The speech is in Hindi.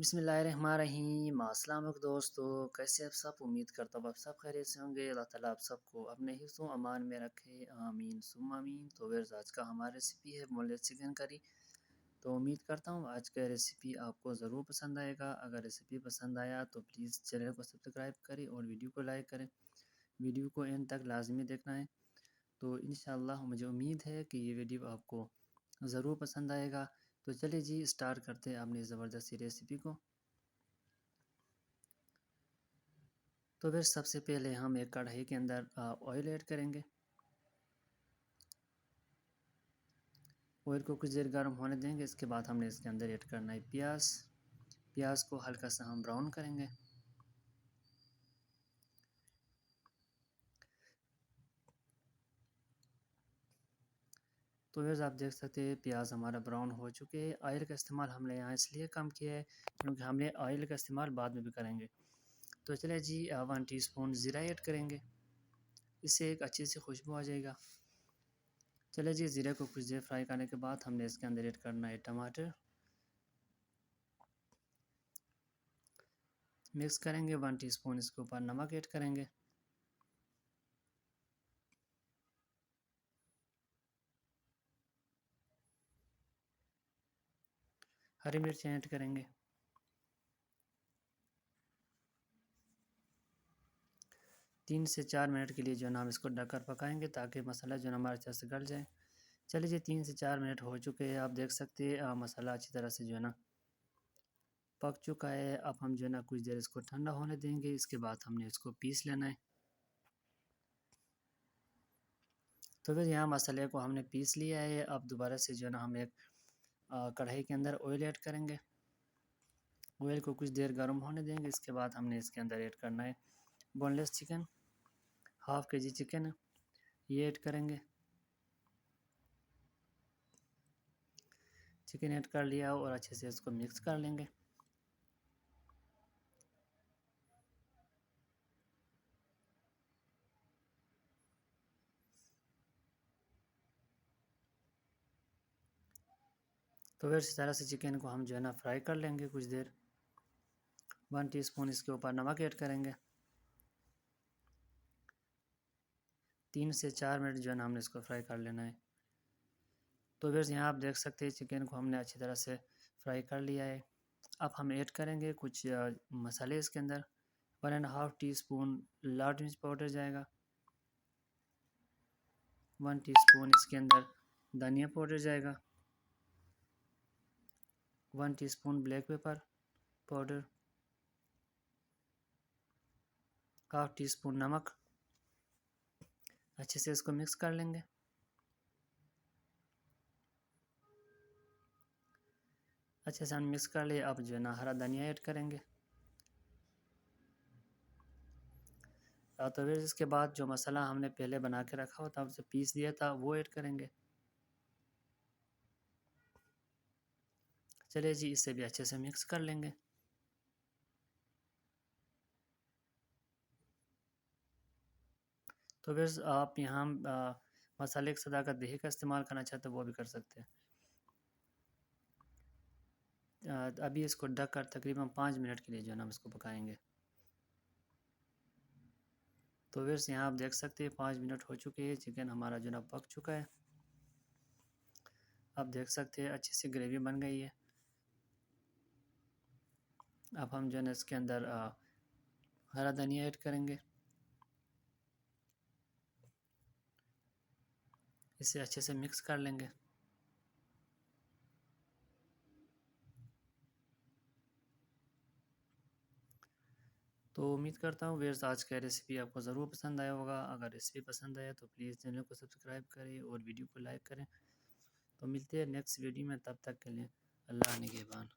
बिस्मिल्लाहिर्रहमानिर्रहीम। अस्सलाम वालेकुम दोस्तों, कैसे आप सब? उम्मीद करता हूँ आप सब खैरियत से होंगे। अल्लाह ताला आप सबको अपने हिफ्ज़ व अमान में रखे, आमीन सुम्मा आमीन। तो व्यूअर्स, आज का हमारा रेसिपी है बोनलेस चिकन करी। तो उम्मीद करता हूँ आज का रेसिपी आपको ज़रूर पसंद आएगा। अगर रेसिपी पसंद आया तो प्लीज़ चैनल को सब्सक्राइब करें और वीडियो को लाइक करें। वीडियो को एंड तक लाजमी देखना है। तो इंशाअल्लाह मुझे उम्मीद है कि ये वीडियो आपको ज़रूर पसंद आएगा। तो चलिए जी, स्टार्ट करते हैं अपनी ज़बरदस्ती रेसिपी को। तो फिर सबसे पहले हम एक कढ़ाई के अंदर ऑयल ऐड करेंगे। ऑयल को कुछ देर गर्म होने देंगे। इसके बाद हमने इसके अंदर ऐड करना है प्याज। प्याज को हल्का सा हम ब्राउन करेंगे। तो फिर आप देख सकते हैं प्याज हमारा ब्राउन हो चुके हैं। ऑयल का इस्तेमाल हमने यहाँ इसलिए कम किया है क्योंकि हमने ऑयल का इस्तेमाल बाद में भी करेंगे। तो चलिए जी, 1 टीस्पून ज़ीरा ऐड करेंगे। इससे एक अच्छी सी खुशबू आ जाएगा। चलिए जी, ज़ीरा को कुछ देर फ्राई करने के बाद हमने इसके अंदर ऐड करना है टमाटर। मिक्स करेंगे। 1 टीस्पून इसके ऊपर नमक ऐड करेंगे। हरी मिर्च ऐड करेंगे। 3 से 4 मिनट के लिए जो है ना हम इसको ढककर पकाएंगे ताकि मसाला जो है ना हमारे अच्छे से गल जाए। चलिए जी, 3 से 4 मिनट हो चुके हैं। आप देख सकते हैं मसाला अच्छी तरह से जो है ना पक चुका है। अब हम जो है ना कुछ देर इसको ठंडा होने देंगे। इसके बाद हमने इसको पीस लेना है। तो फिर यहाँ मसाले को हमने पीस लिया है। अब दोबारा से जो है ना हम एक कढ़ाई के अंदर ऑयल ऐड करेंगे। ऑयल को कुछ देर गर्म होने देंगे। इसके बाद हमने इसके अंदर ऐड करना है बोनलेस चिकन। हाफ़ के जी चिकन है, ये ऐड करेंगे। चिकन ऐड कर लिया और अच्छे से इसको मिक्स कर लेंगे। तो फिर इस तरह से चिकन को हम जो है ना फ्राई कर लेंगे कुछ देर। 1 टीस्पून इसके ऊपर नमक ऐड करेंगे। 3 से 4 मिनट जो है ना हमने इसको फ्राई कर लेना है। तो फिर यहाँ आप देख सकते हैं चिकन को हमने अच्छी तरह से फ्राई कर लिया है। अब हम ऐड करेंगे कुछ मसाले इसके अंदर। 1.5 टीस्पून लाल मिर्च पाउडर जाएगा। 1 टीस्पून इसके अंदर धनिया पाउडर जाएगा। 1 teaspoon black pepper powder. Half teaspoon नमक। अच्छे से इसको मिक्स कर लेंगे। अच्छे से हम मिक्स कर लिए। अब जो है ना हरा धनिया ऐड करेंगे। तो फिर इसके बाद जो मसाला हमने पहले बना के रखा हुआ था, उसे पीस दिया था, वो ऐड करेंगे। चलिए जी, इसे भी अच्छे से मिक्स कर लेंगे। तो फिर आप यहाँ मसाले के साथ अगर दही का इस्तेमाल करना चाहते हो वो भी कर सकते हैं। अभी इसको ढक कर तकरीबन 5 मिनट के लिए जो है ना हम इसको पकाएंगे। तो फिर यहाँ आप देख सकते हैं 5 मिनट हो चुके हैं। चिकन हमारा जो है ना पक चुका है। आप देख सकते हैं अच्छी सी ग्रेवी बन गई है। अब हम जो है ना इसके अंदर हरा धनिया ऐड करेंगे। इसे अच्छे से मिक्स कर लेंगे। तो उम्मीद करता हूँ व्यूअर्स आज का रेसिपी आपको ज़रूर पसंद आया होगा। अगर रेसिपी पसंद आया तो प्लीज़ चैनल को सब्सक्राइब करें और वीडियो को लाइक करें। तो मिलते हैं नेक्स्ट वीडियो में, तब तक के लिए अल्लाह निगहबान।